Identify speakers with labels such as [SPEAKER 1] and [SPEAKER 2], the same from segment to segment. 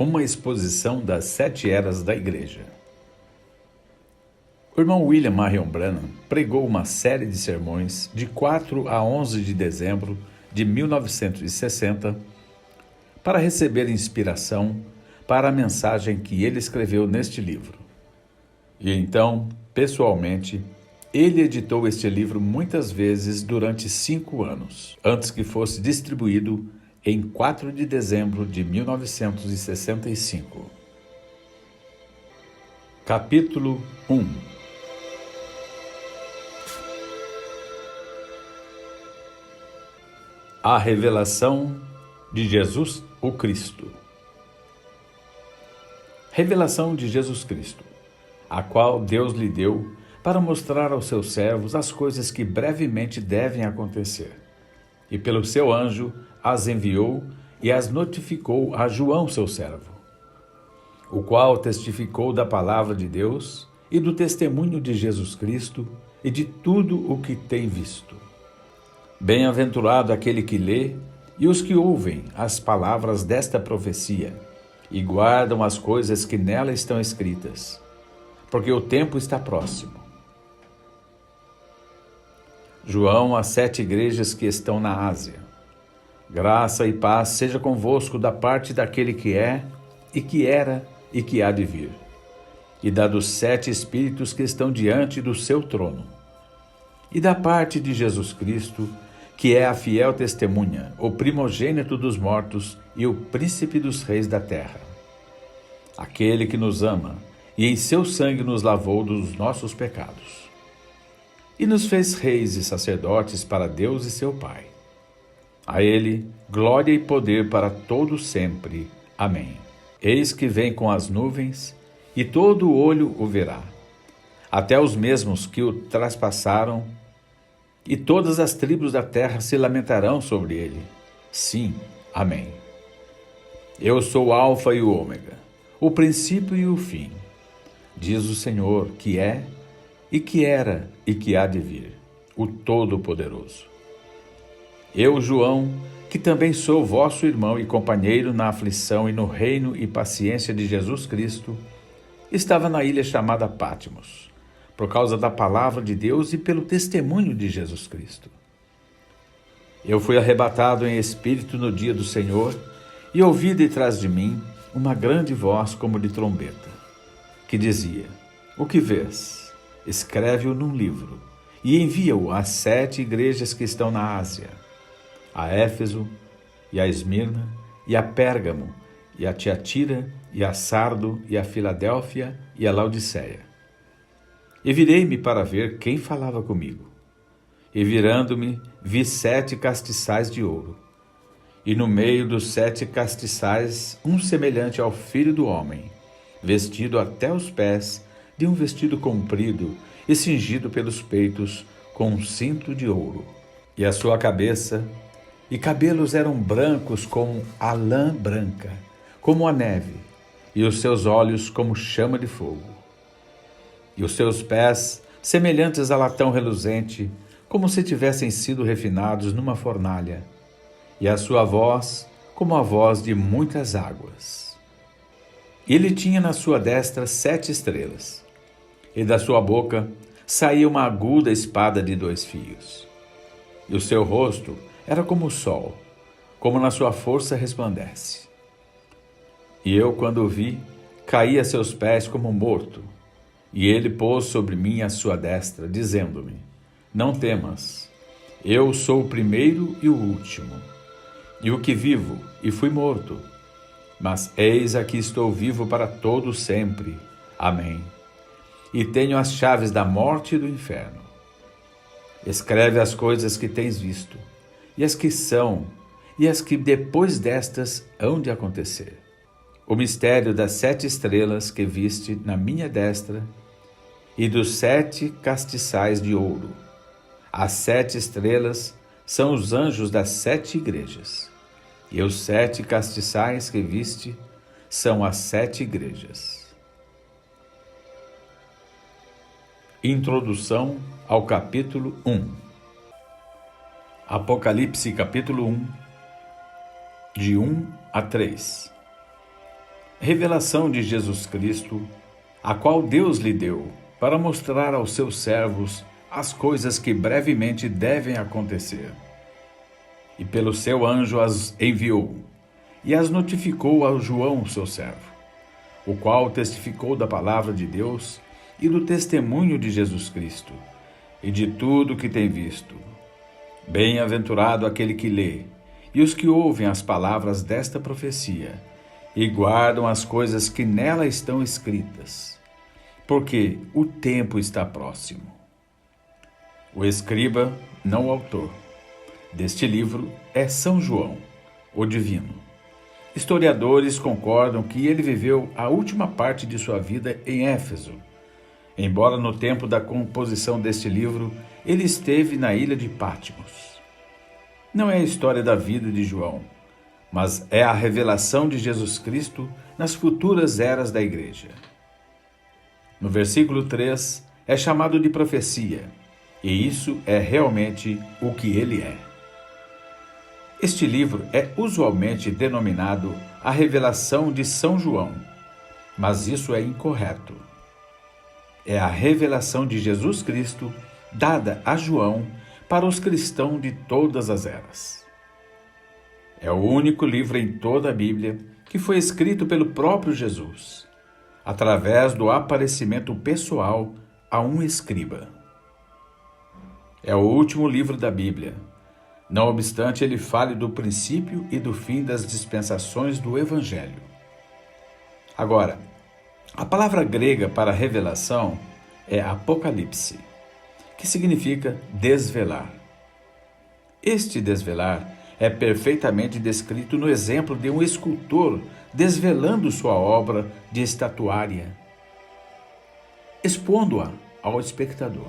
[SPEAKER 1] uma exposição das 7 eras da Igreja. O irmão William Marion Branham pregou uma série de sermões de 4 a 11 de dezembro de 1960 para receber inspiração para a mensagem que ele escreveu neste livro. E então, pessoalmente, ele editou este livro muitas vezes durante 5 anos, antes que fosse distribuído em 4 de dezembro de 1965. Capítulo 1. A revelação de Jesus, o Cristo. Revelação de Jesus Cristo, a qual Deus lhe deu para mostrar aos seus servos as coisas que brevemente devem acontecer. E pelo seu anjo as enviou e as notificou a João, seu servo, o qual testificou da palavra de Deus e do testemunho de Jesus Cristo e de tudo o que tem visto. Bem-aventurado aquele que lê e os que ouvem as palavras desta profecia e guardam as coisas que nela estão escritas, porque o tempo está próximo. João, às 7 igrejas que estão na Ásia. Graça e paz seja convosco da parte daquele que é, e que era, e que há de vir, e da dos 7 Espíritos que estão diante do seu trono, e da parte de Jesus Cristo, que é a fiel testemunha, o primogênito dos mortos e o príncipe dos reis da terra. Aquele que nos ama, e em seu sangue nos lavou dos nossos pecados, e nos fez reis e sacerdotes para Deus e seu Pai. A ele, glória e poder para todo sempre. Amém. Eis que vem com as nuvens, e todo olho o verá, até os mesmos que o traspassaram, e todas as tribos da terra se lamentarão sobre ele. Sim, amém. Eu sou o Alfa e o Ômega, o princípio e o fim, diz o Senhor, que é, e que era, e que há de vir, o Todo-Poderoso. Eu, João, que também sou vosso irmão e companheiro na aflição e no reino e paciência de Jesus Cristo, estava na ilha chamada Patmos, por causa da palavra de Deus e pelo testemunho de Jesus Cristo. Eu fui arrebatado em espírito no dia do Senhor e ouvi detrás de mim uma grande voz como de trombeta, que dizia: O que vês? Escreve-o num livro e envia-o às 7 igrejas que estão na Ásia, a Éfeso, e a Esmirna, e a Pérgamo, e a Tiatira, e a Sardo, e a Filadélfia, e a Laodiceia. E virei-me para ver quem falava comigo. E virando-me, vi 7 castiçais de ouro. E no meio dos 7 castiçais, um semelhante ao Filho do Homem, vestido até os pés de um vestido comprido e cingido pelos peitos com um cinto de ouro. E a sua cabeça e cabelos eram brancos como a lã branca, como a neve, e os seus olhos como chama de fogo. E os seus pés semelhantes a latão reluzente, como se tivessem sido refinados numa fornalha, e a sua voz como a voz de muitas águas. Ele tinha na sua destra 7 estrelas, e da sua boca saía uma aguda espada de 2 fios. E o seu rosto era como o sol, como na sua força resplandece. E eu, quando o vi, caí a seus pés como morto, e ele pôs sobre mim a sua destra, dizendo-me: Não temas, eu sou o primeiro e o último, e o que vivo, e fui morto. Mas eis aqui estou vivo para todo sempre. Amém. E tenho as chaves da morte e do inferno. Escreve as coisas que tens visto, e as que são, e as que depois destas hão de acontecer. O mistério das 7 estrelas que viste na minha destra, e dos 7 castiçais de ouro. As 7 estrelas são os anjos das 7 igrejas, e os 7 castiçais que viste são as 7 igrejas. Introdução ao capítulo 1. Apocalipse capítulo 1, de 1 a 3. Revelação de Jesus Cristo, a qual Deus lhe deu, para mostrar aos seus servos as coisas que brevemente devem acontecer. E pelo seu anjo as enviou, e as notificou a João, seu servo, o qual testificou da palavra de Deus e do testemunho de Jesus Cristo, e de tudo que tem visto. Bem-aventurado aquele que lê, e os que ouvem as palavras desta profecia, e guardam as coisas que nela estão escritas, porque o tempo está próximo. O escriba, não o autor, deste livro é São João, o Divino. Historiadores concordam que ele viveu a última parte de sua vida em Éfeso, embora no tempo da composição deste livro ele esteve na ilha de Patmos. Não é a história da vida de João, mas é a revelação de Jesus Cristo nas futuras eras da Igreja. No versículo 3 é chamado de profecia, e isso é realmente o que ele é. Este livro é usualmente denominado a revelação de São João, mas isso é incorreto. É a revelação de Jesus Cristo dada a João para os cristãos de todas as eras. É o único livro em toda a Bíblia que foi escrito pelo próprio Jesus, através do aparecimento pessoal a um escriba. É o último livro da Bíblia, não obstante ele fale do princípio e do fim das dispensações do Evangelho. Agora, a palavra grega para revelação é apocalipse, que significa desvelar. Este desvelar é perfeitamente descrito no exemplo de um escultor desvelando sua obra de estatuária, expondo-a ao espectador.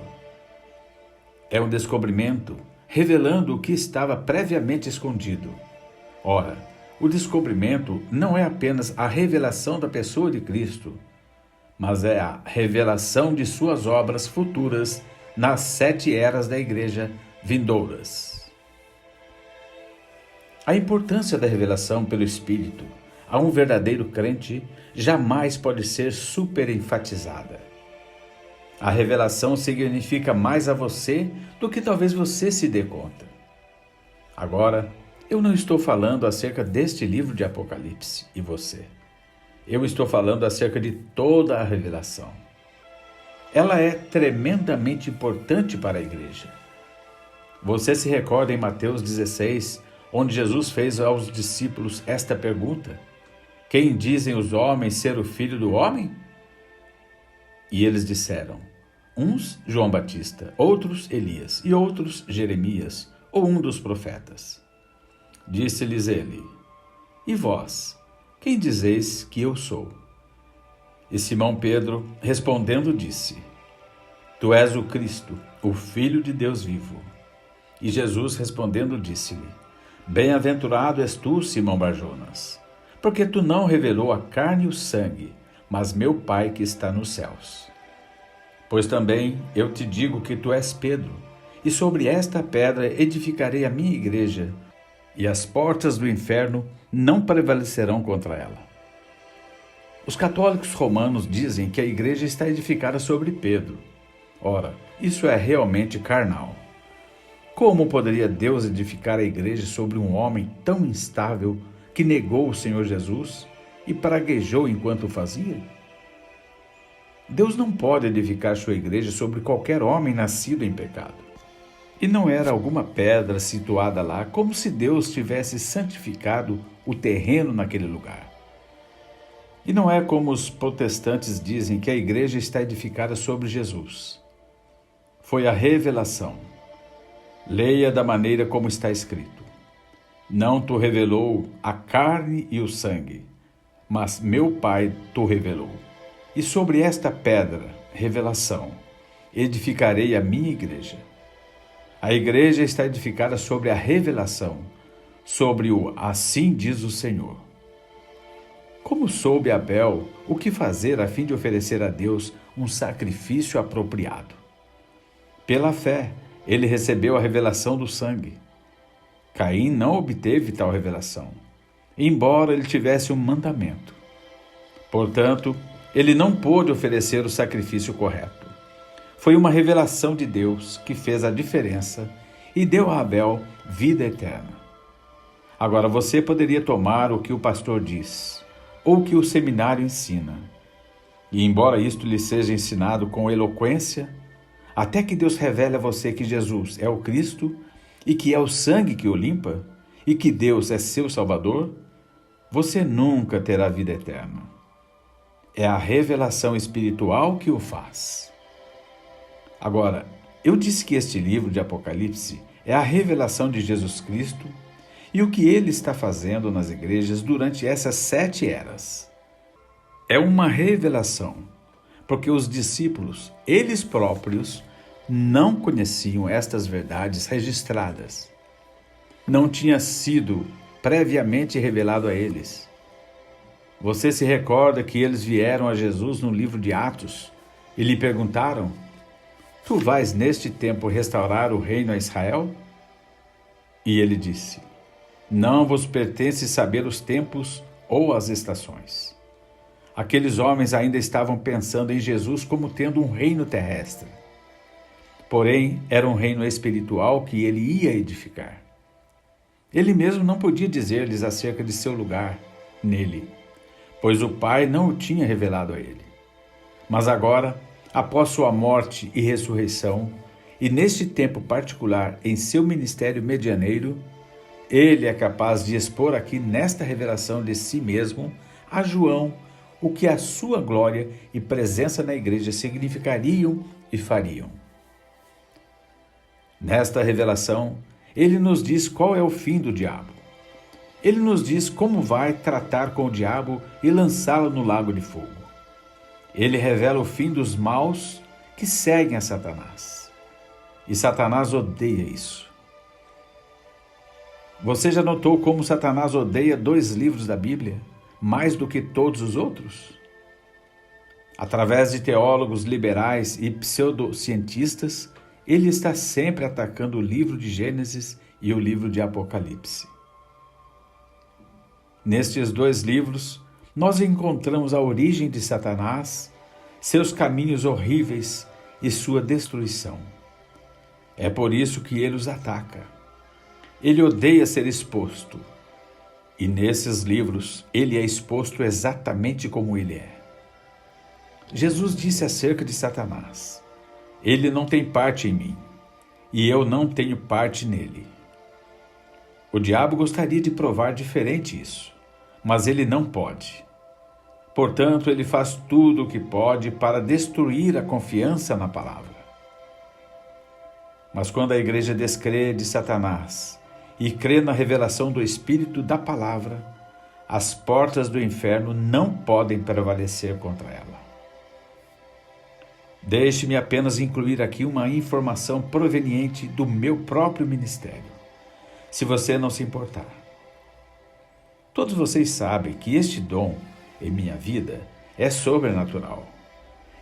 [SPEAKER 1] É um descobrimento revelando o que estava previamente escondido. Ora, o descobrimento não é apenas a revelação da pessoa de Cristo, mas é a revelação de suas obras futuras nas 7 eras da Igreja vindouras. A importância da revelação pelo Espírito a um verdadeiro crente jamais pode ser superenfatizada. A revelação significa mais a você do que talvez você se dê conta. Agora, eu não estou falando acerca deste livro de Apocalipse e você. Eu estou falando acerca de toda a revelação. Ela é tremendamente importante para a igreja. Você se recorda em Mateus 16, onde Jesus fez aos discípulos esta pergunta: quem dizem os homens ser o Filho do Homem? E eles disseram, uns João Batista, outros Elias e outros Jeremias ou um dos profetas. Disse-lhes ele, e vós, quem dizeis que eu sou? E Simão Pedro, respondendo, disse, tu és o Cristo, o Filho de Deus vivo. E Jesus, respondendo, disse-lhe, bem-aventurado és tu, Simão Barjonas, porque tu não revelou a carne e o sangue, mas meu Pai que está nos céus. Pois também eu te digo que tu és Pedro, e sobre esta pedra edificarei a minha igreja, e as portas do inferno não prevalecerão contra ela. Os católicos romanos dizem que a igreja está edificada sobre Pedro. Ora, isso é realmente carnal. Como poderia Deus edificar a igreja sobre um homem tão instável que negou o Senhor Jesus e praguejou enquanto o fazia? Deus não pode edificar sua igreja sobre qualquer homem nascido em pecado. E não era alguma pedra situada lá, como se Deus tivesse santificado o terreno naquele lugar. E não é como os protestantes dizem que a igreja está edificada sobre Jesus. Foi a revelação. Leia da maneira como está escrito. Não tu revelou a carne e o sangue, mas meu Pai tu revelou. E sobre esta pedra, revelação, edificarei a minha igreja. A igreja está edificada sobre a revelação, sobre o assim diz o Senhor. Como soube Abel o que fazer a fim de oferecer a Deus um sacrifício apropriado? Pela fé, ele recebeu a revelação do sangue. Caim não obteve tal revelação, embora ele tivesse um mandamento. Portanto, ele não pôde oferecer o sacrifício correto. Foi uma revelação de Deus que fez a diferença e deu a Abel vida eterna. Agora você poderia tomar o que o pastor diz, ou o que o seminário ensina. E embora isto lhe seja ensinado com eloquência, até que Deus revele a você que Jesus é o Cristo e que é o sangue que o limpa e que Deus é seu Salvador, você nunca terá vida eterna. É a revelação espiritual que o faz. Agora, eu disse que este livro de Apocalipse é a revelação de Jesus Cristo e o que ele está fazendo nas igrejas durante essas 7 eras. É uma revelação, porque os discípulos, eles próprios, não conheciam estas verdades registradas. Não tinha sido previamente revelado a eles. Você se recorda que eles vieram a Jesus no livro de Atos e lhe perguntaram: Tu vais neste tempo restaurar o reino a Israel? E ele disse: Não vos pertence saber os tempos ou as estações. Aqueles homens ainda estavam pensando em Jesus como tendo um reino terrestre. Porém, era um reino espiritual que ele ia edificar. Ele mesmo não podia dizer-lhes acerca de seu lugar nele, pois o Pai não o tinha revelado a ele. Mas agora, após sua morte e ressurreição, e neste tempo particular em seu ministério medianeiro, ele é capaz de expor aqui nesta revelação de si mesmo a João o que a sua glória e presença na igreja significariam e fariam. Nesta revelação, ele nos diz qual é o fim do diabo. Ele nos diz como vai tratar com o diabo e lançá-lo no lago de fogo. Ele revela o fim dos maus que seguem a Satanás. E Satanás odeia isso. Você já notou como Satanás odeia 2 livros da Bíblia, mais do que todos os outros? Através de teólogos liberais e pseudocientistas, ele está sempre atacando o livro de Gênesis e o livro de Apocalipse. Nestes 2 livros, nós encontramos a origem de Satanás, seus caminhos horríveis e sua destruição. É por isso que ele os ataca. Ele odeia ser exposto. E nesses livros, ele é exposto exatamente como ele é. Jesus disse acerca de Satanás: Ele não tem parte em mim, e eu não tenho parte nele. O diabo gostaria de provar diferente isso, mas ele não pode. Portanto, ele faz tudo o que pode para destruir a confiança na palavra. Mas quando a igreja descrê de Satanás e crê na revelação do Espírito da palavra, as portas do inferno não podem prevalecer contra ela. Deixe-me apenas incluir aqui uma informação proveniente do meu próprio ministério, se você não se importar. Todos vocês sabem que este dom, em minha vida, é sobrenatural.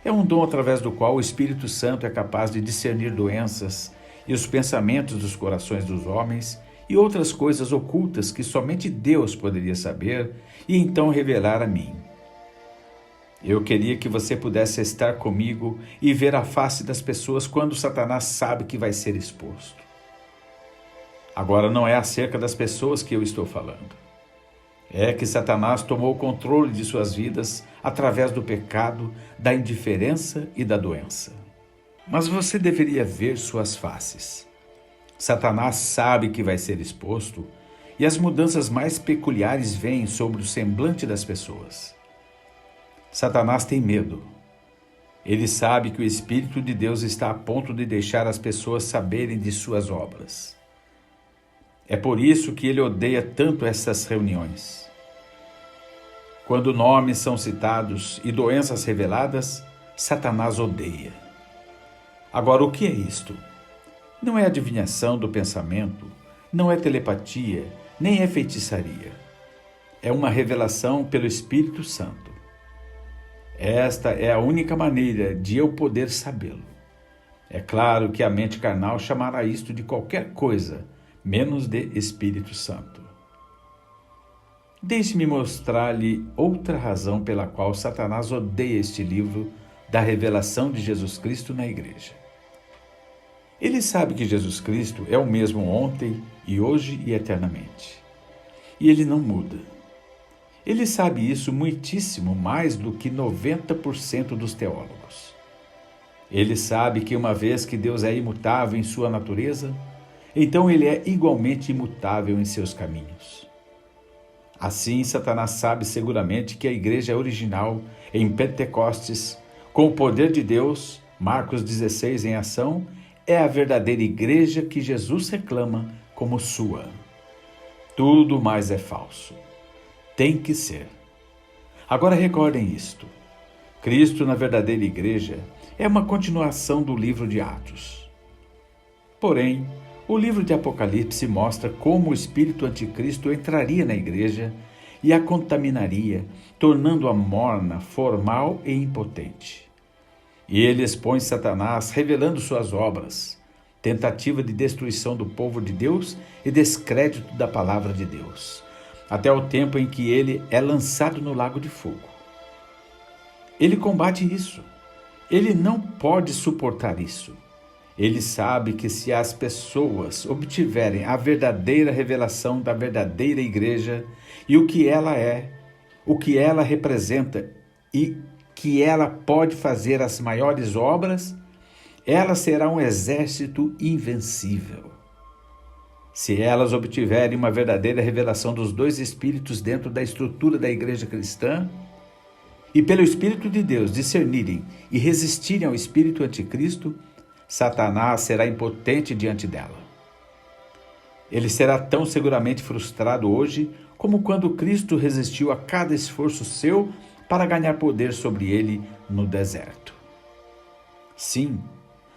[SPEAKER 1] É um dom através do qual o Espírito Santo é capaz de discernir doenças e os pensamentos dos corações dos homens e outras coisas ocultas que somente Deus poderia saber e então revelar a mim. Eu queria que você pudesse estar comigo e ver a face das pessoas quando Satanás sabe que vai ser exposto. Agora não é acerca das pessoas que eu estou falando. É que Satanás tomou o controle de suas vidas através do pecado, da indiferença e da doença. Mas você deveria ver suas faces. Satanás sabe que vai ser exposto e as mudanças mais peculiares vêm sobre o semblante das pessoas. Satanás tem medo. Ele sabe que o Espírito de Deus está a ponto de deixar as pessoas saberem de suas obras. É por isso que ele odeia tanto essas reuniões. Quando nomes são citados e doenças reveladas, Satanás odeia. Agora, o que é isto? Não é adivinhação do pensamento, não é telepatia, nem é feitiçaria. É uma revelação pelo Espírito Santo. Esta é a única maneira de eu poder sabê-lo. É claro que a mente carnal chamará isto de qualquer coisa, menos de Espírito Santo. Deixe-me mostrar-lhe outra razão pela qual Satanás odeia este livro da revelação de Jesus Cristo na igreja. Ele sabe que Jesus Cristo é o mesmo ontem e hoje e eternamente. E ele não muda. Ele sabe isso muitíssimo mais do que 90% dos teólogos. Ele sabe que uma vez que Deus é imutável em sua natureza, então ele é igualmente imutável em seus caminhos. Assim, Satanás sabe seguramente que a igreja original em Pentecostes, com o poder de Deus, Marcos 16 em ação, é a verdadeira igreja que Jesus reclama como sua. Tudo mais é falso. Tem que ser. Agora recordem isto. Cristo na verdadeira igreja é uma continuação do livro de Atos. Porém, o livro de Apocalipse mostra como o espírito anticristo entraria na igreja e a contaminaria, tornando-a morna, formal e impotente. E ele expõe Satanás, revelando suas obras, tentativa de destruição do povo de Deus e descrédito da palavra de Deus, até o tempo em que ele é lançado no lago de fogo. Ele combate isso. Ele não pode suportar isso. Ele sabe que se as pessoas obtiverem a verdadeira revelação da verdadeira igreja e o que ela é, o que ela representa e que ela pode fazer as maiores obras, ela será um exército invencível. Se elas obtiverem uma verdadeira revelação dos dois espíritos dentro da estrutura da igreja cristã, e pelo Espírito de Deus discernirem e resistirem ao espírito anticristo, Satanás será impotente diante dela. Ele será tão seguramente frustrado hoje como quando Cristo resistiu a cada esforço seu para ganhar poder sobre ele no deserto. Sim,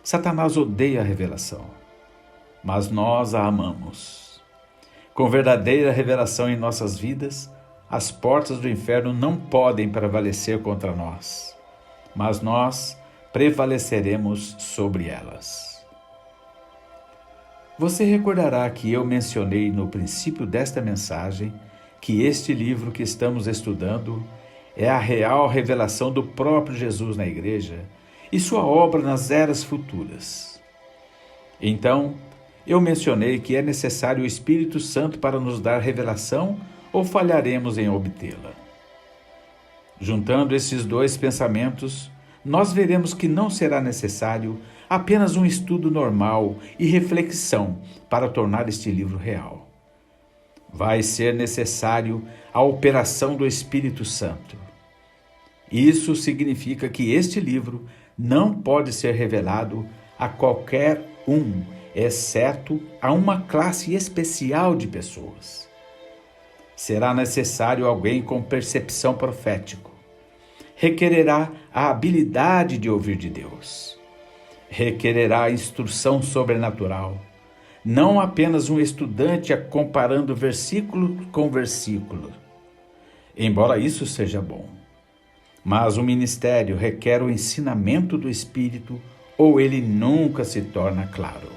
[SPEAKER 1] Satanás odeia a revelação, mas nós a amamos. Com verdadeira revelação em nossas vidas, as portas do inferno não podem prevalecer contra nós, mas nós prevaleceremos sobre elas. Você recordará que eu mencionei no princípio desta mensagem que este livro que estamos estudando é a real revelação do próprio Jesus na igreja e sua obra nas eras futuras. Então, eu mencionei que é necessário o Espírito Santo para nos dar revelação ou falharemos em obtê-la. Juntando esses dois pensamentos, nós veremos que não será necessário apenas um estudo normal e reflexão para tornar este livro real. Vai ser necessário a operação do Espírito Santo. Isso significa que este livro não pode ser revelado a qualquer um, exceto a uma classe especial de pessoas. Será necessário alguém com percepção profética. Requererá a habilidade de ouvir de Deus. Requererá a instrução sobrenatural. Não apenas um estudante comparando versículo com versículo. Embora isso seja bom. Mas o ministério requer o ensinamento do Espírito ou ele nunca se torna claro.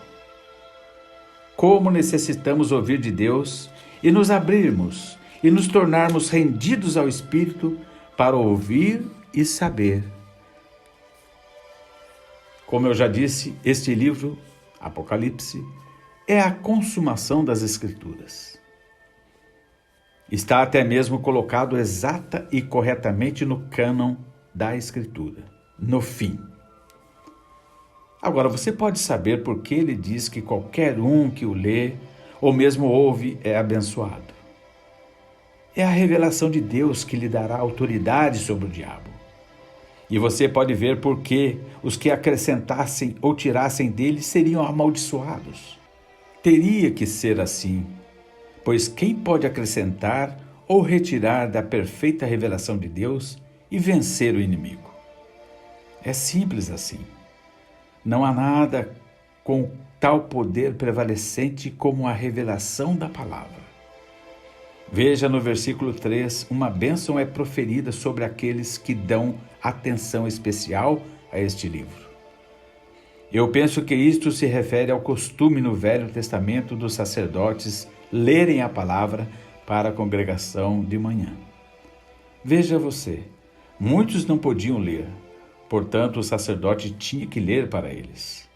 [SPEAKER 1] Como necessitamos ouvir de Deus e nos abrirmos e nos tornarmos rendidos ao Espírito para ouvir e saber. Como eu já disse, este livro, Apocalipse, é a consumação das Escrituras. Está até mesmo colocado exata e corretamente no cânon da Escritura, no fim. Agora, você pode saber por que ele diz que qualquer um que o lê ou mesmo ouve é abençoado. É a revelação de Deus que lhe dará autoridade sobre o diabo. E você pode ver por que os que acrescentassem ou tirassem dele seriam amaldiçoados. Teria que ser assim, pois quem pode acrescentar ou retirar da perfeita revelação de Deus e vencer o inimigo? É simples assim. Não há nada com tal poder prevalecente como a revelação da palavra. Veja no versículo 3, uma bênção é proferida sobre aqueles que dão atenção especial a este livro. Eu penso que isto se refere ao costume no Velho Testamento dos sacerdotes lerem a palavra para a congregação de manhã. Veja você, muitos não podiam ler, portanto o sacerdote tinha que ler para eles.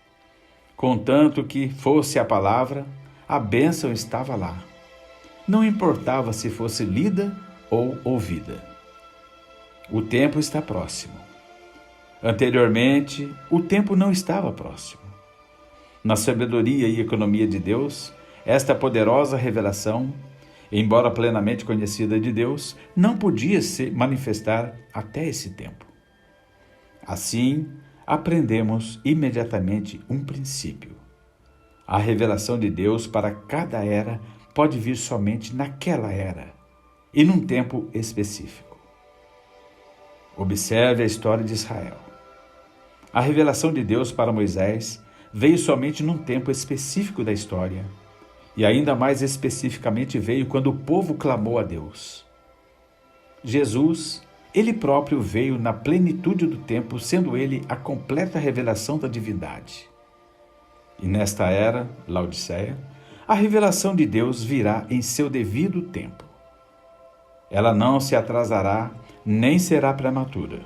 [SPEAKER 1] Contanto que fosse a palavra, a bênção estava lá. Não importava se fosse lida ou ouvida. O tempo está próximo. Anteriormente, o tempo não estava próximo. Na sabedoria e economia de Deus, esta poderosa revelação, embora plenamente conhecida de Deus, não podia se manifestar até esse tempo. Assim, aprendemos imediatamente um princípio. A revelação de Deus para cada era pode vir somente naquela era e num tempo específico. Observe a história de Israel. A revelação de Deus para Moisés veio somente num tempo específico da história, e ainda mais especificamente veio quando o povo clamou a Deus. Jesus, ele próprio veio na plenitude do tempo, sendo ele a completa revelação da divindade. E nesta era, Laodiceia, a revelação de Deus virá em seu devido tempo. Ela não se atrasará, nem será prematura.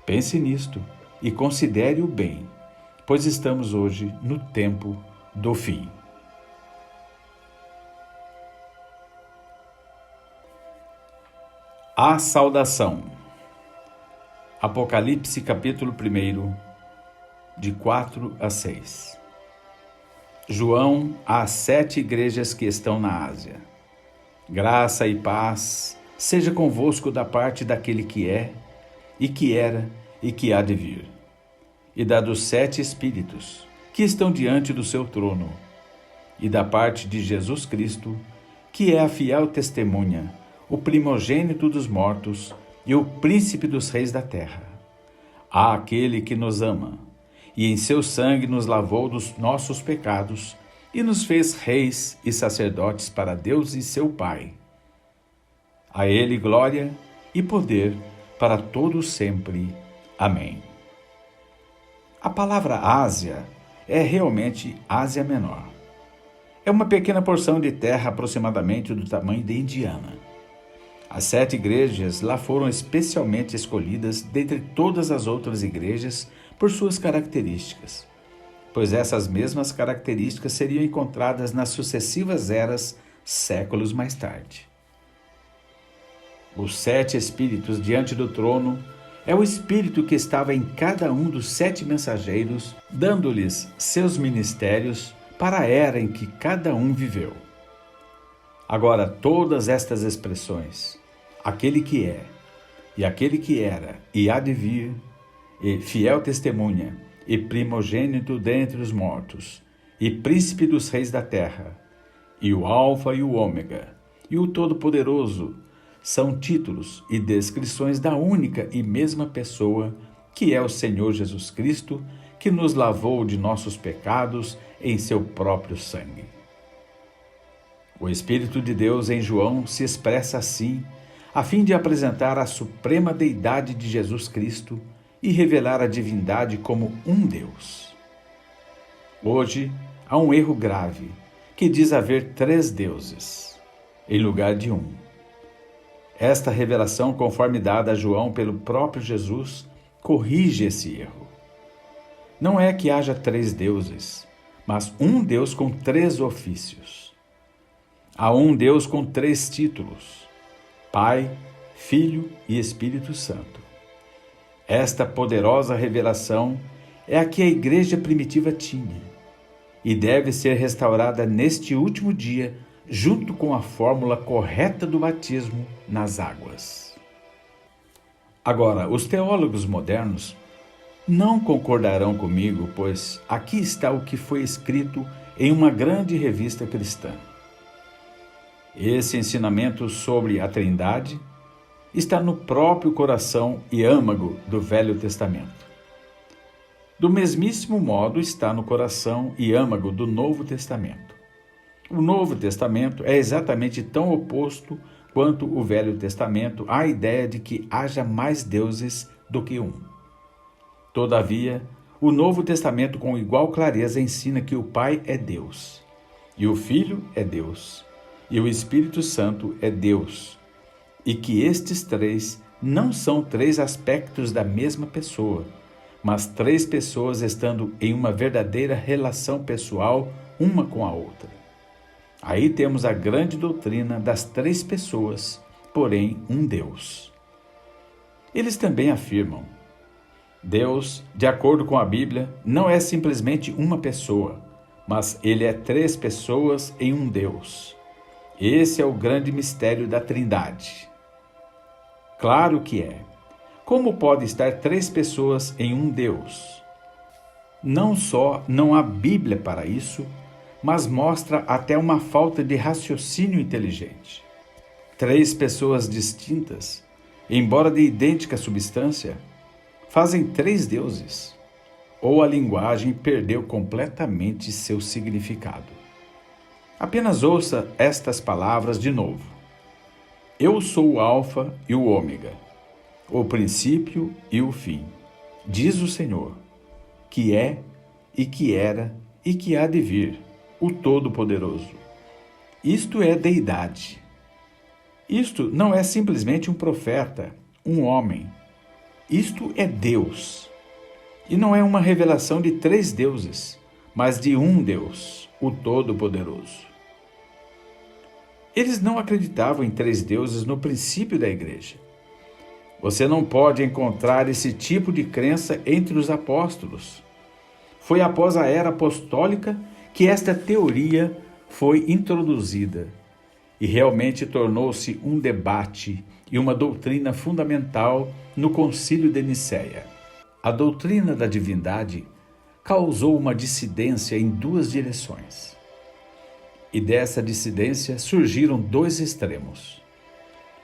[SPEAKER 1] Pense nisto e considere-o bem, pois estamos hoje no tempo do fim. A saudação. Apocalipse capítulo 1, de 4 a 6. João às 7 igrejas que estão na Ásia. Graça e paz seja convosco da parte daquele que é, e que era, e que há de vir, e da dos 7 Espíritos, que estão diante do seu trono, e da parte de Jesus Cristo, que é a fiel testemunha, o primogênito dos mortos e o príncipe dos reis da terra. Há aquele que nos ama, e em seu sangue nos lavou dos nossos pecados, e nos fez reis e sacerdotes para Deus e seu Pai. A ele glória e poder para todos sempre. Amém. A palavra Ásia é realmente Ásia Menor. É uma pequena porção de terra aproximadamente do tamanho de Indiana. As 7 igrejas lá foram especialmente escolhidas dentre todas as outras igrejas por suas características, pois essas mesmas características seriam encontradas nas sucessivas eras séculos mais tarde. Os 7 Espíritos diante do trono é o Espírito que estava em cada um dos 7 mensageiros, dando-lhes seus ministérios para a era em que cada um viveu. Agora, todas estas expressões, aquele que é, e aquele que era, e há de vir, e fiel testemunha, e primogênito dentre os mortos, e príncipe dos reis da terra, e o Alfa e o Ômega, e o Todo-Poderoso, são títulos e descrições da única e mesma pessoa, que é o Senhor Jesus Cristo, que nos lavou de nossos pecados em seu próprio sangue. O Espírito de Deus em João se expressa assim, a fim de apresentar a suprema deidade de Jesus Cristo e revelar a divindade como um Deus. Hoje, há um erro grave, que diz haver 3 deuses, em lugar de um. Esta revelação, conforme dada a João pelo próprio Jesus, corrige esse erro. Não é que haja 3 deuses, mas um Deus com 3 ofícios. Há um Deus com 3 títulos: Pai, Filho e Espírito Santo. Esta poderosa revelação é a que a igreja primitiva tinha e deve ser restaurada neste último dia, junto com a fórmula correta do batismo nas águas. Agora, os teólogos modernos não concordarão comigo, pois aqui está o que foi escrito em uma grande revista cristã. Esse ensinamento sobre a Trindade está no próprio coração e âmago do Velho Testamento. Do mesmíssimo modo está no coração e âmago do Novo Testamento. O Novo Testamento é exatamente tão oposto quanto o Velho Testamento à ideia de que haja mais deuses do que um. Todavia, o Novo Testamento com igual clareza ensina que o Pai é Deus, e o Filho é Deus, e o Espírito Santo é Deus, e que estes três não são três aspectos da mesma pessoa, mas três pessoas estando em uma verdadeira relação pessoal uma com a outra. Aí temos a grande doutrina das três pessoas, porém um Deus. Eles também afirmam: Deus, de acordo com a Bíblia, não é simplesmente uma pessoa, mas ele é três pessoas em um Deus. Esse é o grande mistério da Trindade. Claro que é. Como pode estar três pessoas em um Deus? Não só não há Bíblia para isso, mas mostra até uma falta de raciocínio inteligente. Três pessoas distintas, embora de idêntica substância, fazem três deuses, ou a linguagem perdeu completamente seu significado. Apenas ouça estas palavras de novo. Eu sou o Alfa e o Ômega, o princípio e o fim, diz o Senhor, que é e que era e que há de vir, o Todo-Poderoso. Isto é deidade. Isto não é simplesmente um profeta, um homem. Isto é Deus. E não é uma revelação de três deuses, mas de um Deus, o Todo-Poderoso. Eles não acreditavam em três deuses no princípio da igreja. Você não pode encontrar esse tipo de crença entre os apóstolos. Foi após a era apostólica que esta teoria foi introduzida e realmente tornou-se um debate e uma doutrina fundamental no Concílio de Nicéia. A doutrina da divindade causou uma dissidência em duas direções. E dessa dissidência surgiram dois extremos.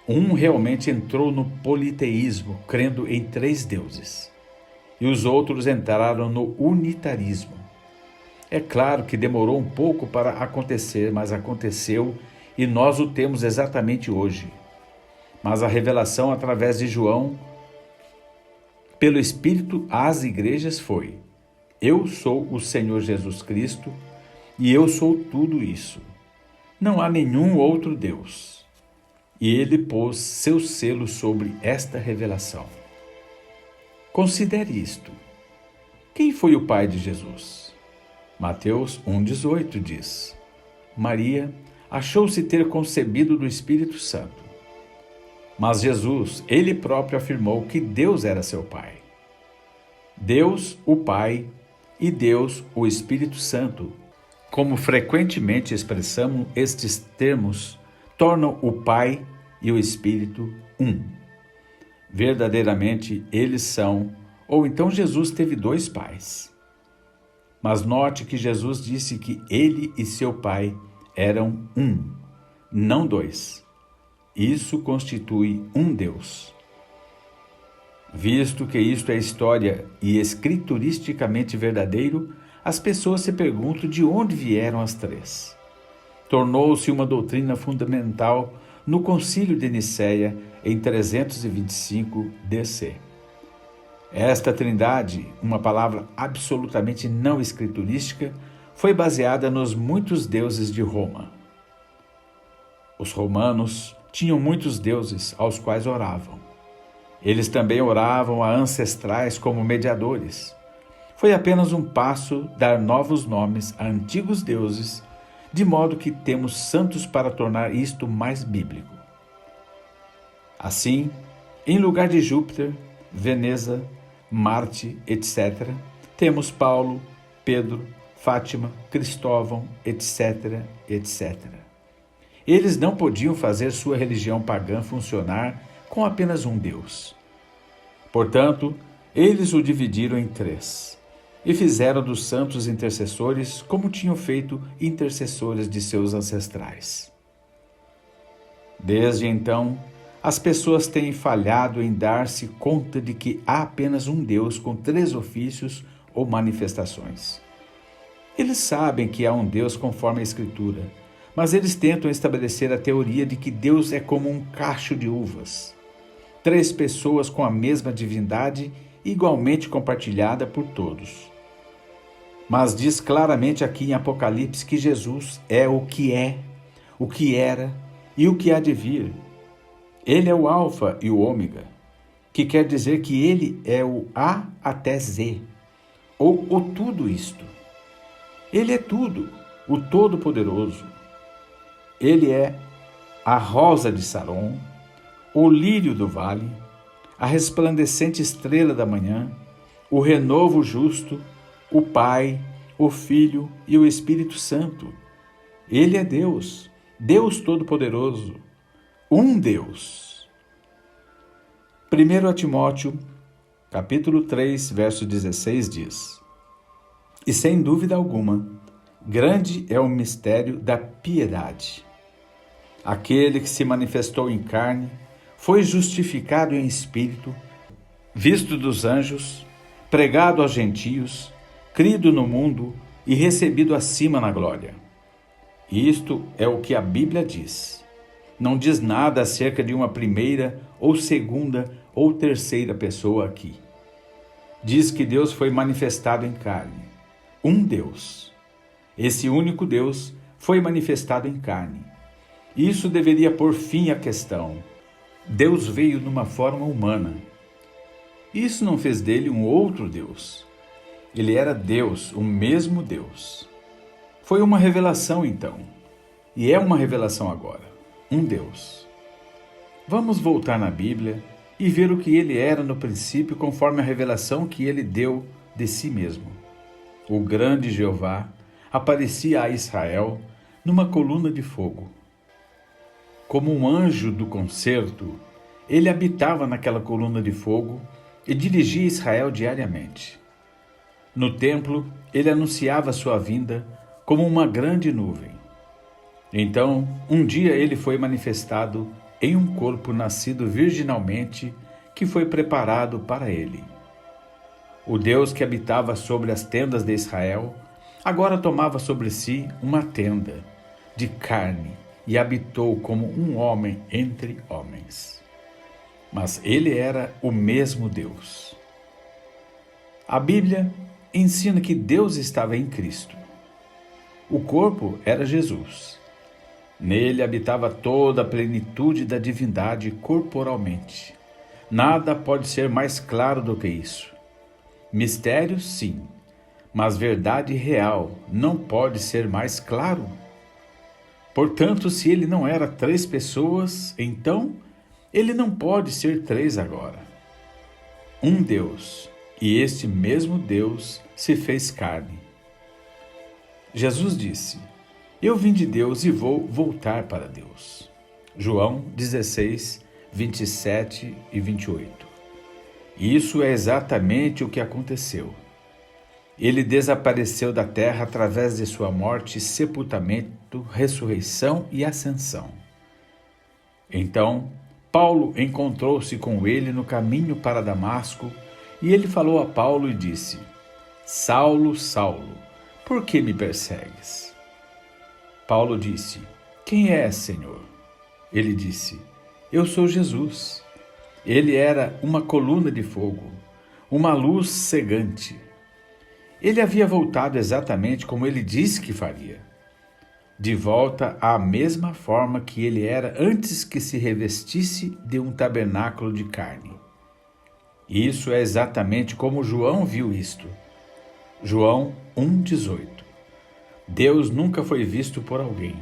[SPEAKER 1] Um realmente entrou no politeísmo, crendo em três deuses, e os outros entraram no unitarismo. É claro que demorou um pouco para acontecer, mas aconteceu e nós o temos exatamente hoje. Mas a revelação através de João, pelo Espírito às igrejas foi: eu sou o Senhor Jesus Cristo e eu sou tudo isso. Não há nenhum outro Deus. E ele pôs seu selo sobre esta revelação. Considere isto. Quem foi o pai de Jesus? Mateus 1,18 diz: Maria achou-se ter concebido do Espírito Santo. Mas Jesus, ele próprio afirmou que Deus era seu pai. Deus, o Pai, e Deus, o Espírito Santo, como frequentemente expressamos estes termos, tornam o Pai e o Espírito um. Verdadeiramente eles são, ou então Jesus teve dois pais. Mas note que Jesus disse que ele e seu pai eram um, não dois. Isso constitui um Deus. Visto que isto é história e escrituristicamente verdadeiro, as pessoas se perguntam de onde vieram as três. Tornou-se uma doutrina fundamental no Concílio de Nicéia em 325 DC. Esta trindade, uma palavra absolutamente não escriturística, foi baseada nos muitos deuses de Roma. Os romanos tinham muitos deuses aos quais oravam. Eles também oravam a ancestrais como mediadores. Foi apenas um passo dar novos nomes a antigos deuses, de modo que temos santos para tornar isto mais bíblico. Assim, em lugar de Júpiter, Veneza, Marte, etc., temos Paulo, Pedro, Fátima, Cristóvão, etc., etc. Eles não podiam fazer sua religião pagã funcionar com apenas um Deus. Portanto, eles o dividiram em três e fizeram dos santos intercessores como tinham feito intercessores de seus ancestrais. Desde então, as pessoas têm falhado em dar-se conta de que há apenas um Deus com três ofícios ou manifestações. Eles sabem que há um Deus conforme a Escritura, mas eles tentam estabelecer a teoria de que Deus é como um cacho de uvas. Três pessoas com a mesma divindade, igualmente compartilhada por todos. Mas diz claramente aqui em Apocalipse que Jesus é, o que era e o que há de vir. Ele é o Alfa e o Ômega, que quer dizer que ele é o A até Z, ou o tudo isto. Ele é tudo, o Todo-Poderoso. Ele é a rosa de Saron, o lírio do vale, a resplandecente estrela da manhã, o renovo justo, o Pai, o Filho e o Espírito Santo. Ele é Deus, Deus Todo-Poderoso, um Deus. 1 Timóteo, capítulo 3, verso 16 diz: E sem dúvida alguma, grande é o mistério da piedade. Aquele que se manifestou em carne, foi justificado em espírito, visto dos anjos, pregado aos gentios, crido no mundo e recebido acima na glória. Isto é o que a Bíblia diz. Não diz nada acerca de uma primeira ou segunda ou terceira pessoa aqui. Diz que Deus foi manifestado em carne. Um Deus. Esse único Deus foi manifestado em carne. Isso deveria pôr fim à questão. Deus veio numa forma humana. Isso não fez dele um outro Deus. Ele era Deus, o mesmo Deus. Foi uma revelação então, e é uma revelação agora, um Deus. Vamos voltar na Bíblia e ver o que ele era no princípio conforme a revelação que ele deu de si mesmo. O grande Jeová aparecia a Israel numa coluna de fogo. Como um anjo do concerto, ele habitava naquela coluna de fogo e dirigia Israel diariamente. No templo, ele anunciava sua vinda como uma grande nuvem. Então, um dia ele foi manifestado em um corpo nascido virginalmente que foi preparado para ele. O Deus que habitava sobre as tendas de Israel agora tomava sobre si uma tenda de carne e habitou como um homem entre homens. Mas ele era o mesmo Deus. A Bíblia ensina que Deus estava em Cristo. O corpo era Jesus. Nele habitava toda a plenitude da divindade corporalmente. Nada pode ser mais claro do que isso. Mistério, sim, mas verdade real não pode ser mais claro. Portanto, se ele não era 3 pessoas, então ele não pode ser 3 agora. Um Deus, e este mesmo Deus se fez carne. Jesus disse: Eu vim de Deus e vou voltar para Deus. João 16, 27 e 28. Isso é exatamente o que aconteceu. Ele desapareceu da terra através de sua morte, sepultamento, ressurreição e ascensão. Então, Paulo encontrou-se com ele no caminho para Damasco, e ele falou a Paulo e disse: Saulo, Saulo, por que me persegues? Paulo disse: Quem és, Senhor? Ele disse: Eu sou Jesus. Ele era uma coluna de fogo, uma luz cegante. Ele havia voltado exatamente como ele disse que faria, de volta à mesma forma que ele era antes que se revestisse de um tabernáculo de carne. Isso é exatamente como João viu isto. João 1,18. Deus nunca foi visto por alguém.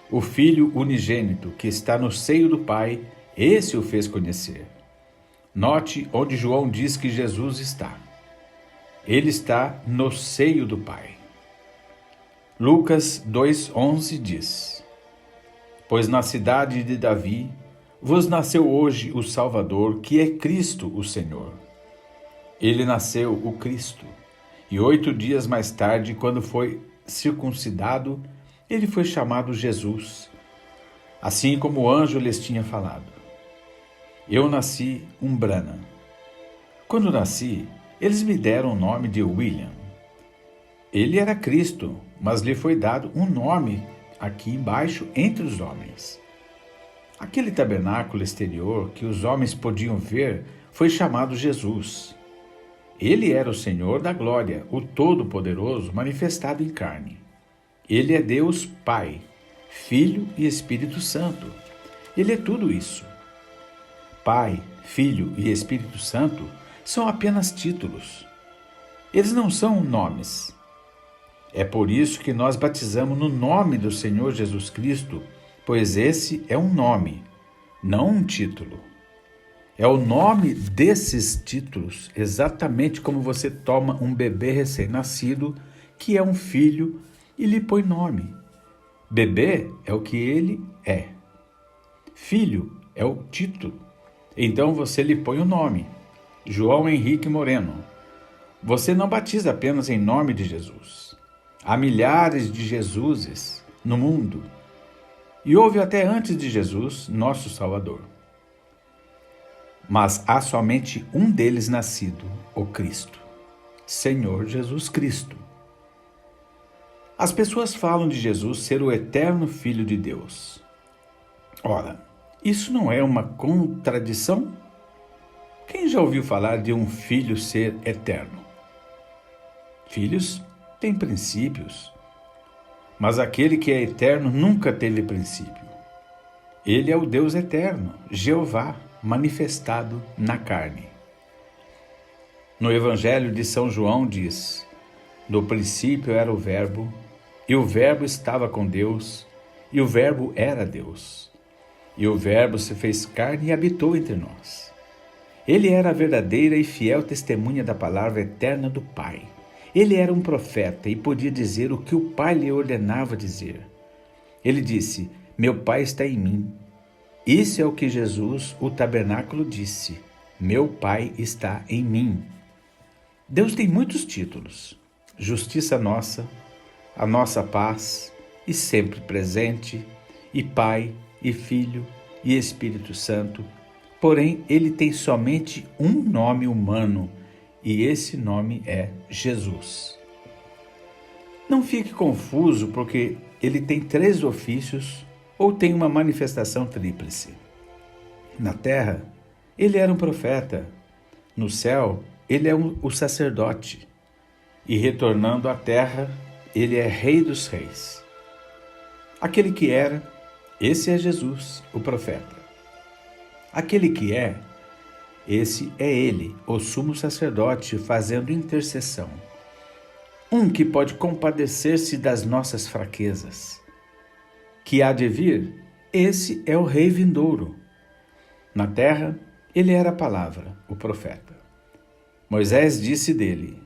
[SPEAKER 1] O Filho unigênito que está no seio do Pai, esse o fez conhecer. Note onde João diz que Jesus está. Ele está no seio do Pai. Lucas 2,11 diz: Pois na cidade de Davi vos nasceu hoje o Salvador, que é Cristo o Senhor. Ele nasceu o Cristo, e 8 dias mais tarde, quando foi circuncidado, ele foi chamado Jesus, assim como o anjo lhes tinha falado. Eu nasci um Branham. Quando nasci, eles me deram o nome de William. Ele era Cristo, mas lhe foi dado um nome aqui embaixo entre os homens. Aquele tabernáculo exterior que os homens podiam ver foi chamado Jesus. Ele era o Senhor da glória, o Todo-Poderoso manifestado em carne. Ele é Deus Pai, Filho e Espírito Santo. Ele é tudo isso. Pai, Filho e Espírito Santo são apenas títulos. Eles não são nomes. É por isso que nós batizamos no nome do Senhor Jesus Cristo, pois esse é um nome, não um título. É o nome desses títulos, exatamente como você toma um bebê recém-nascido, que é um filho, e lhe põe nome. Bebê é o que ele é. Filho é o título. Então você lhe põe o nome. João Henrique Moreno. Você não batiza apenas em nome de Jesus. Há milhares de Jesuses no mundo. E houve até antes de Jesus, nosso Salvador. Mas há somente um deles nascido, o Cristo, Senhor Jesus Cristo. As pessoas falam de Jesus ser o eterno Filho de Deus. Ora, isso não é uma contradição? Quem já ouviu falar de um filho ser eterno? Filhos têm princípios, mas aquele que é eterno nunca teve princípio. Ele é o Deus eterno, Jeová, manifestado na carne. No Evangelho de São João diz: no princípio era o Verbo, e o Verbo estava com Deus, e o Verbo era Deus. E o Verbo se fez carne e habitou entre nós. Ele era a verdadeira e fiel testemunha da palavra eterna do Pai. Ele era um profeta e podia dizer o que o Pai lhe ordenava dizer. Ele disse: meu Pai está em mim. Isso é o que Jesus, o tabernáculo, disse: meu Pai está em mim. Deus tem muitos títulos: justiça nossa, a nossa paz, e sempre presente, e Pai, e Filho, e Espírito Santo. Porém, ele tem somente um nome humano, e esse nome é Jesus. Não fique confuso porque ele tem 3 ofícios ou tem uma manifestação tríplice. Na terra, ele era um profeta. No céu, ele é o sacerdote. E retornando à terra, ele é Rei dos Reis. Aquele que era, esse é Jesus, o profeta. Aquele que é, esse é ele, o sumo sacerdote, fazendo intercessão. Um que pode compadecer-se das nossas fraquezas. Que há de vir, esse é o Rei vindouro. Na terra, ele era a palavra, o profeta. Moisés disse dele: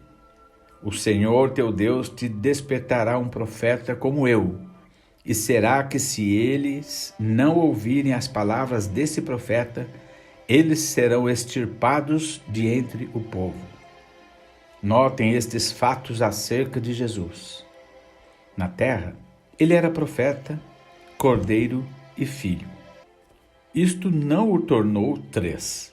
[SPEAKER 1] o Senhor teu Deus te despertará um profeta como eu, e será que se eles não ouvirem as palavras desse profeta, eles serão extirpados de entre o povo. Notem estes fatos acerca de Jesus. Na terra, ele era profeta, cordeiro e filho. Isto não o tornou 3.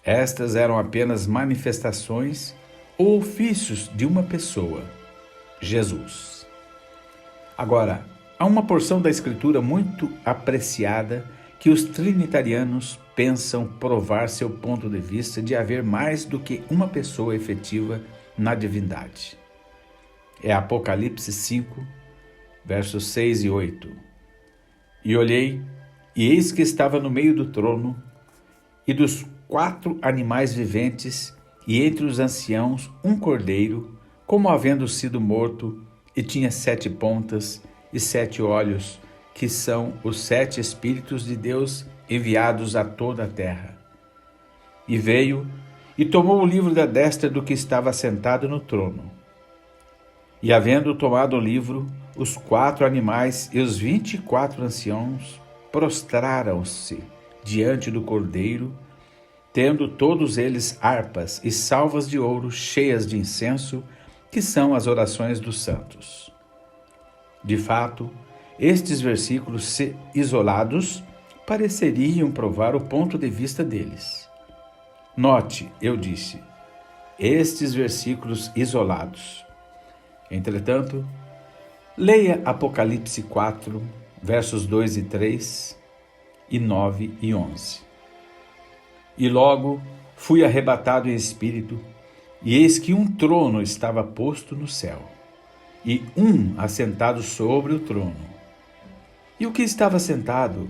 [SPEAKER 1] Estas eram apenas manifestações ou ofícios de uma pessoa, Jesus. Agora, há uma porção da Escritura muito apreciada que os trinitarianos pensam provar seu ponto de vista de haver mais do que uma pessoa efetiva na divindade. É Apocalipse 5, versos 6 e 8. E olhei, e eis que estava no meio do trono, e dos 4 animais viventes, e entre os anciãos um cordeiro, como havendo sido morto, e tinha 7 pontas e 7 olhos, que são os 7 Espíritos de Deus enviados a toda a terra. E veio, e tomou o livro da destra do que estava sentado no trono. E havendo tomado o livro, os 4 animais e os 24 anciãos prostraram-se diante do cordeiro, tendo todos eles harpas e salvas de ouro cheias de incenso, que são as orações dos santos. De fato, estes versículos isolados pareceriam provar o ponto de vista deles. Note, eu disse, estes versículos isolados. Entretanto, leia Apocalipse 4, versos 2 e 3, e 9 e 11. E logo fui arrebatado em espírito, e eis que um trono estava posto no céu, e um assentado sobre o trono. E o que estava sentado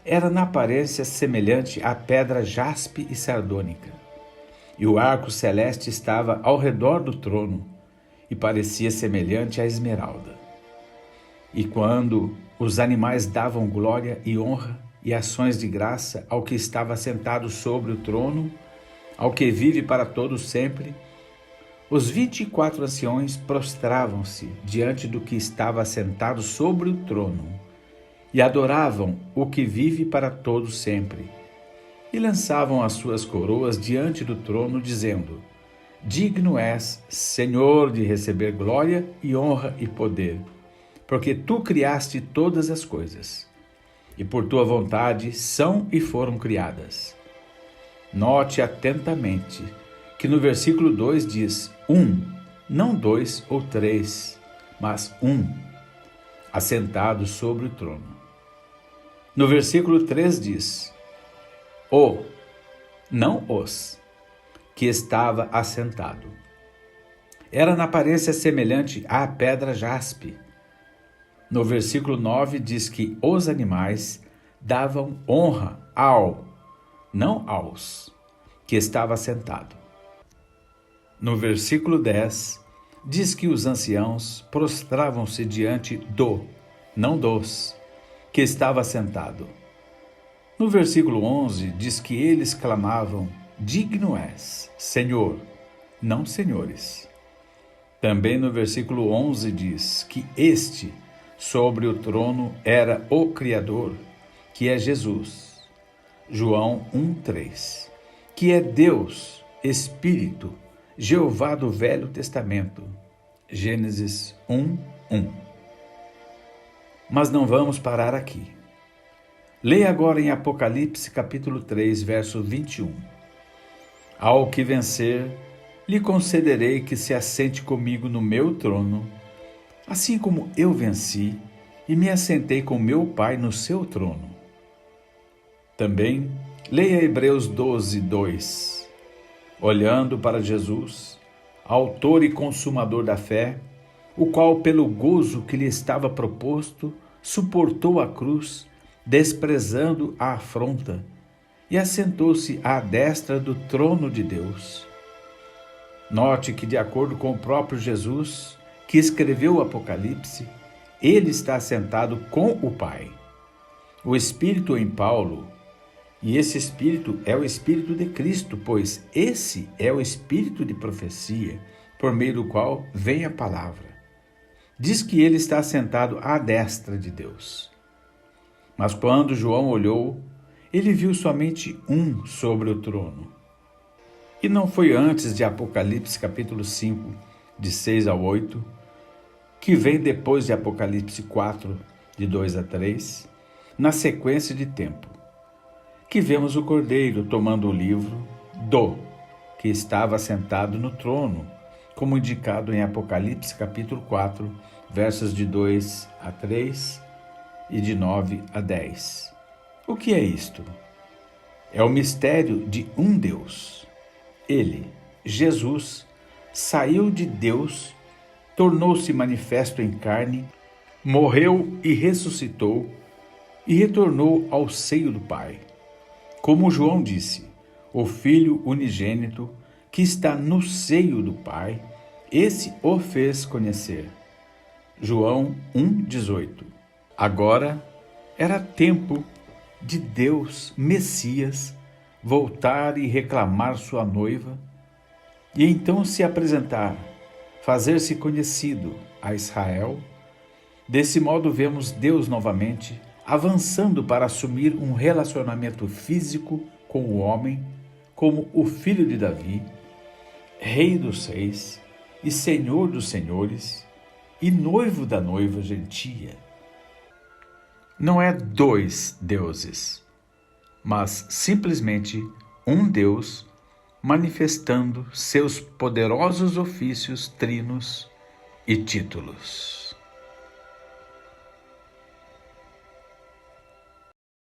[SPEAKER 1] era na aparência semelhante à pedra jaspe e sardônica. E o arco celeste estava ao redor do trono e parecia semelhante à esmeralda. E quando os animais davam glória e honra e ações de graça ao que estava sentado sobre o trono, ao que vive para todos sempre, os 24 anciões prostravam-se diante do que estava sentado sobre o trono e adoravam o que vive para todos sempre. E lançavam as suas coroas diante do trono, dizendo: Digno és, Senhor, de receber glória e honra e poder, porque tu criaste todas as coisas, e por tua vontade são e foram criadas. Note atentamente que no versículo 2 diz não 2 ou 3, mas assentado sobre o trono. No versículo 3 diz, não os, que estava assentado. Era na aparência semelhante à pedra jaspe. No versículo 9 diz que os animais davam honra não aos, que estava assentado. No versículo 10 diz que os anciãos prostravam-se diante não dos, que estava assentado. No versículo 11 diz que eles clamavam: Digno és, Senhor, não senhores. Também no versículo 11 diz que este sobre o trono era o Criador, que é Jesus. João 1:3, que é Deus, Espírito, Jeová do Velho Testamento. Gênesis 1:1. Mas não vamos parar aqui. Leia agora em Apocalipse capítulo 3, verso 21. Ao que vencer, lhe concederei que se assente comigo no meu trono, assim como eu venci e me assentei com meu Pai no seu trono. Também leia Hebreus 12:2. Olhando para Jesus, autor e consumador da fé, o qual pelo gozo que lhe estava proposto, suportou a cruz, desprezando a afronta, e assentou-se à destra do trono de Deus. Note que, de acordo com o próprio Jesus, que escreveu o Apocalipse, ele está assentado com o Pai. O Espírito em Paulo, e esse Espírito é o Espírito de Cristo, pois esse é o Espírito de profecia, por meio do qual vem a palavra. Diz que ele está assentado à destra de Deus. Mas quando João olhou, ele viu somente sobre o trono. E não foi antes de Apocalipse capítulo 5, de 6 a 8, que vem depois de Apocalipse 4, de 2 a 3, na sequência de tempo, que vemos o Cordeiro tomando o livro que estava sentado no trono, como indicado em Apocalipse capítulo 4, versos de 2 a 3 e de 9 a 10. O que é isto? É o mistério de Deus. Ele, Jesus, saiu de Deus, tornou-se manifesto em carne, morreu e ressuscitou e retornou ao seio do Pai. Como João disse, o Filho unigênito que está no seio do Pai, esse o fez conhecer. João 1:18. Agora era tempo de Deus, Messias, voltar e reclamar sua noiva, e então se apresentar, fazer-se conhecido a Israel. Desse modo vemos Deus novamente avançando para assumir um relacionamento físico com o homem, como o filho de Davi, rei dos reis e senhor dos senhores, e noivo da noiva gentia. Não é dois deuses, mas simplesmente um Deus manifestando seus poderosos ofícios trinos e títulos.